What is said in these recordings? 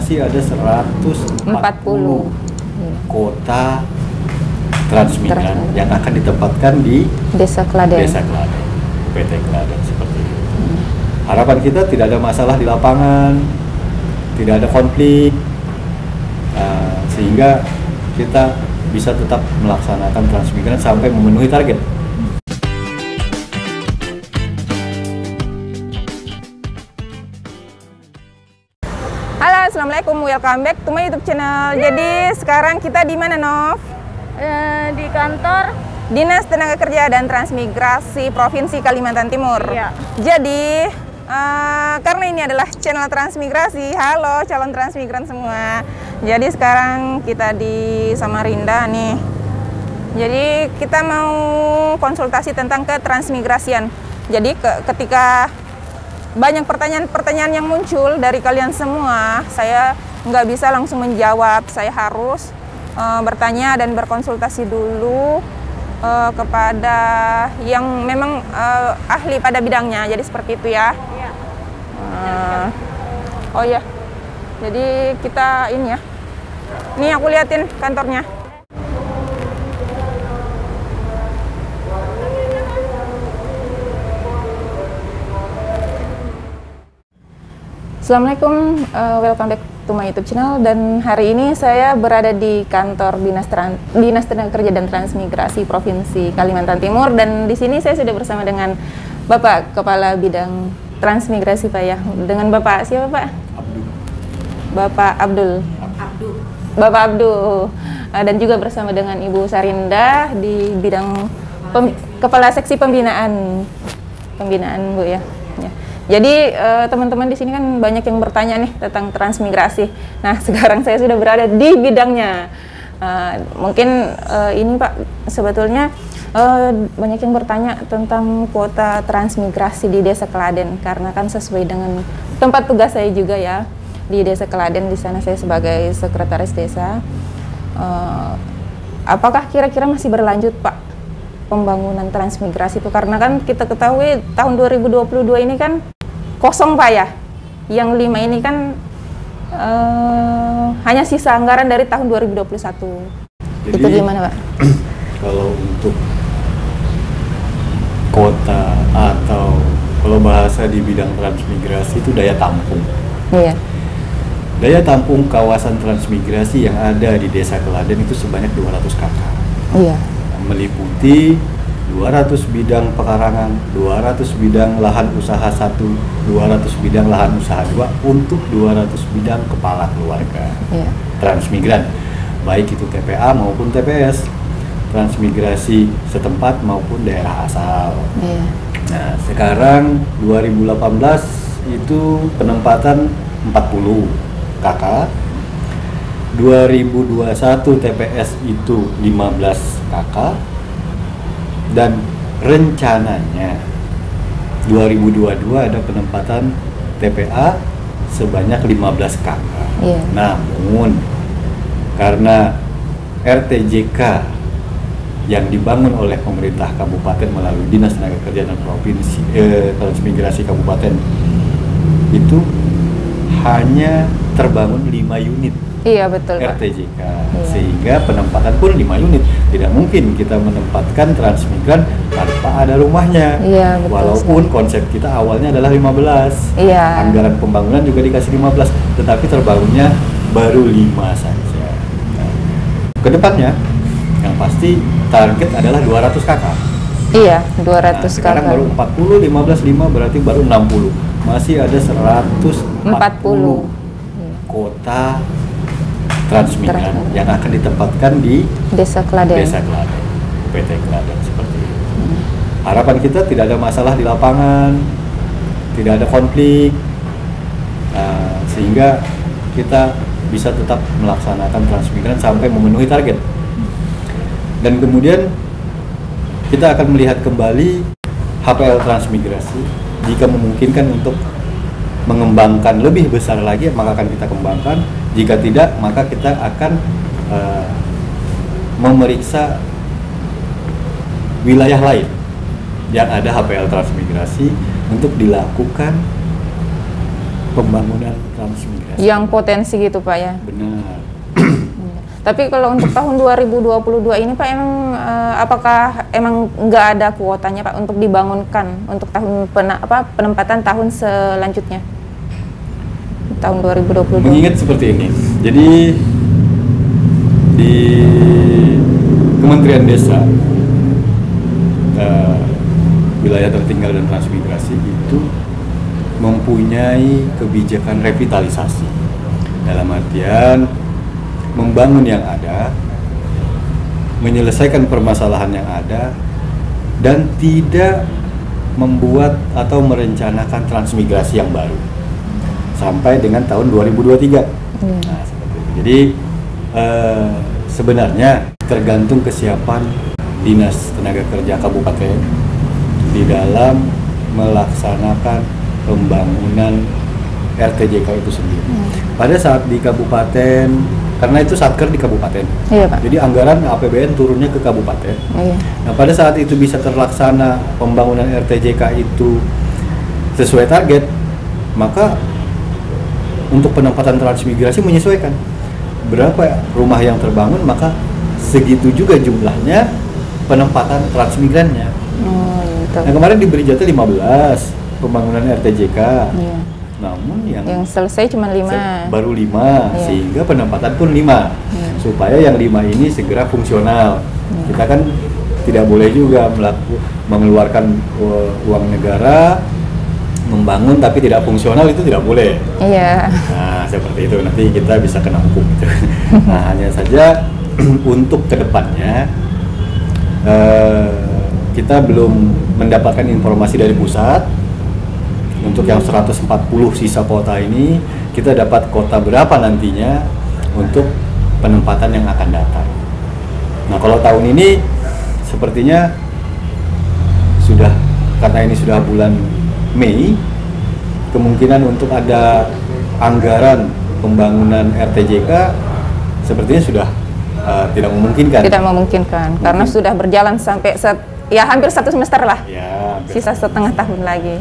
masih ada 140 kota transmigran yang akan ditempatkan di Desa Kladen. PT Kladen seperti itu. Harapan kita tidak ada masalah di lapangan, tidak ada konflik, sehingga kita bisa tetap melaksanakan transmigran sampai memenuhi target. Halo, assalamualaikum, welcome back to my YouTube channel. Jadi sekarang kita di mana, Nov? Di kantor Dinas Tenaga Kerja dan Transmigrasi Provinsi Kalimantan Timur. Iya. Jadi karena ini adalah channel transmigrasi, halo calon transmigran semua. Jadi sekarang kita di Samarinda nih. Jadi kita mau konsultasi tentang ketransmigrasian. Jadi ketika banyak pertanyaan-pertanyaan yang muncul dari kalian semua, saya nggak bisa langsung menjawab. Saya harus bertanya dan berkonsultasi dulu kepada yang memang ahli pada bidangnya. Jadi seperti itu ya. Oh ya, jadi kita ini ya. Nih aku liatin kantornya. Assalamualaikum, welcome back to my YouTube channel. Dan hari ini saya berada di kantor Dinas Tenaga Kerja dan Transmigrasi Provinsi Kalimantan Timur. Dan di sini saya sudah bersama dengan Bapak Kepala Bidang Transmigrasi, Pak ya. Dengan Bapak siapa, Pak? Abdul. Bapak Abdul. Bapak Abdul. Dan juga bersama dengan Ibu Sarinda di bidang Kepala Seksi Pembinaan, Bu ya. Jadi teman-teman di sini kan banyak yang bertanya nih tentang transmigrasi. Nah, sekarang saya sudah berada di bidangnya. Mungkin ini Pak, sebetulnya banyak yang bertanya tentang kuota transmigrasi di Desa Kladen, karena kan sesuai dengan tempat tugas saya juga ya di Desa Kladen. Di sana saya sebagai sekretaris desa. Apakah kira-kira masih berlanjut, Pak, pembangunan transmigrasi itu? Karena kan kita ketahui tahun 2022 ini kan kosong, Pak ya. Yang 5 ini kan hanya sisa anggaran dari tahun 2021. Jadi, itu gimana, Pak? Kalau untuk kota atau kalau bahasa di bidang transmigrasi itu daya tampung. Iya. Daya tampung kawasan transmigrasi yang ada di Desa Kladen itu sebanyak 200 kakak. Iya. Meliputi 200 bidang pekarangan, 200 bidang lahan usaha 1, 200 bidang lahan usaha 2 untuk 200 bidang kepala keluarga. Iya. Transmigran, baik itu TPA maupun TPS, transmigrasi setempat maupun daerah asal. Iya. Nah, sekarang 2018 itu penempatan 40 kakak, 2021 TPS itu 15 kakak, dan rencananya 2022 ada penempatan TPA sebanyak 15 kakak. Iya. Namun karena RTJK yang dibangun oleh pemerintah kabupaten melalui Dinas Tenaga Kerja dan Provinsi Transmigrasi Kabupaten itu hanya terbangun 5 unit. Iya, betul, Pak. RTJK. Iya. Sehingga penempatan pun 5 unit. Tidak mungkin kita menempatkan transmigran tanpa ada rumahnya. Iya, betul. Walaupun konsep kita awalnya adalah 15. Iya. Anggaran pembangunan juga dikasih 15, tetapi terbangunnya baru 5 saja. Nah, kedepannya yang pasti target adalah 200 kakak. Iya, 200 Nah, sekarang kakak. baru 40, 15, 5 berarti baru 60. Masih ada 140 kota transmigran yang akan ditempatkan di Desa Kladen. PT Kladen seperti itu. Harapan kita tidak ada masalah di lapangan, tidak ada konflik, sehingga kita bisa tetap melaksanakan transmigran sampai memenuhi target. Dan kemudian kita akan melihat kembali HPL transmigrasi. Jika memungkinkan untuk mengembangkan lebih besar lagi, maka akan kita kembangkan. Jika tidak, maka kita akan memeriksa wilayah lain yang ada HPL transmigrasi untuk dilakukan pembangunan transmigrasi. Yang potensi gitu Pak ya? Benar. Tapi kalau untuk tahun 2022 ini Pak emang apakah emang nggak ada kuotanya Pak untuk dibangunkan untuk tahun penempatan tahun selanjutnya? Tahun 2022. Mengingat seperti ini. Jadi di Kementerian Desa wilayah tertinggal dan transmigrasi itu mempunyai kebijakan revitalisasi. Dalam artian membangun yang ada, menyelesaikan permasalahan yang ada, dan tidak membuat atau merencanakan transmigrasi yang baru sampai dengan tahun 2023. Nah, seperti itu. Jadi sebenarnya tergantung kesiapan Dinas Tenaga Kerja Kabupaten di dalam melaksanakan pembangunan RTJK itu sendiri. Pada saat di kabupaten, karena itu satker di kabupaten, Iya Pak. jadi anggaran APBN turunnya ke kabupaten. Iya. Nah, pada saat itu bisa terlaksana pembangunan RTJK itu sesuai target, maka untuk penempatan transmigrasi menyesuaikan berapa rumah yang terbangun, maka segitu juga jumlahnya penempatan transmigrannya. Gitu. Nah, kemarin diberi jatah 15 pembangunan RTJK. Iya. Namun yang selesai cuma 5. baru 5, Iya. sehingga penempatan pun 5. Iya. Supaya yang 5 ini segera fungsional. Kita kan tidak boleh juga mengeluarkan uang negara membangun tapi tidak fungsional, itu tidak boleh. Iya. Nah, seperti itu, nanti kita bisa kena hukum gitu. Nah, hanya saja untuk kedepannya kita belum mendapatkan informasi dari pusat. Untuk yang 140 sisa kota ini, kita dapat kota berapa nantinya untuk penempatan yang akan datang. Nah, kalau tahun ini sepertinya sudah, karena ini sudah bulan Mei, kemungkinan untuk ada anggaran pembangunan RTJK sepertinya sudah tidak memungkinkan. Tidak memungkinkan, karena sudah berjalan sampai ya hampir 1 semester lah. Ya, Sisa setengah tahun lagi.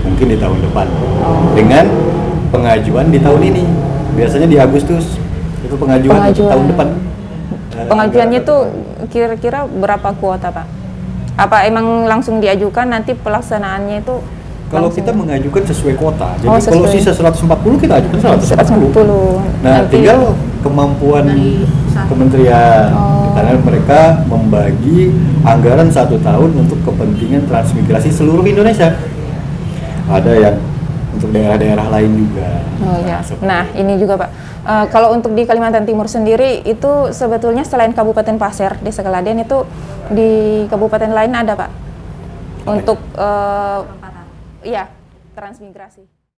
mungkin di tahun depan dengan pengajuan di tahun ini. Biasanya di Agustus itu pengajuan. Untuk tahun depan. Pengajuannya itu kira-kira berapa kuota Pak? Apa emang langsung diajukan, nanti pelaksanaannya itu Kalau langsung? kita mengajukan sesuai kota, jadi Oh, kalau sesuai. sisa 140 kita ajukan 140. 140. Nah, Nanti- tinggal kemampuan kementerian, karena mereka membagi anggaran 1 tahun untuk kepentingan transmigrasi seluruh Indonesia. Ada yang untuk daerah-daerah lain juga. Oh ya. seperti Nah, itu. ini juga Pak. Kalau untuk di Kalimantan Timur sendiri itu sebetulnya selain Kabupaten Pasir, Desa Keladen itu di kabupaten lain ada Pak? Untuk ya transmigrasi.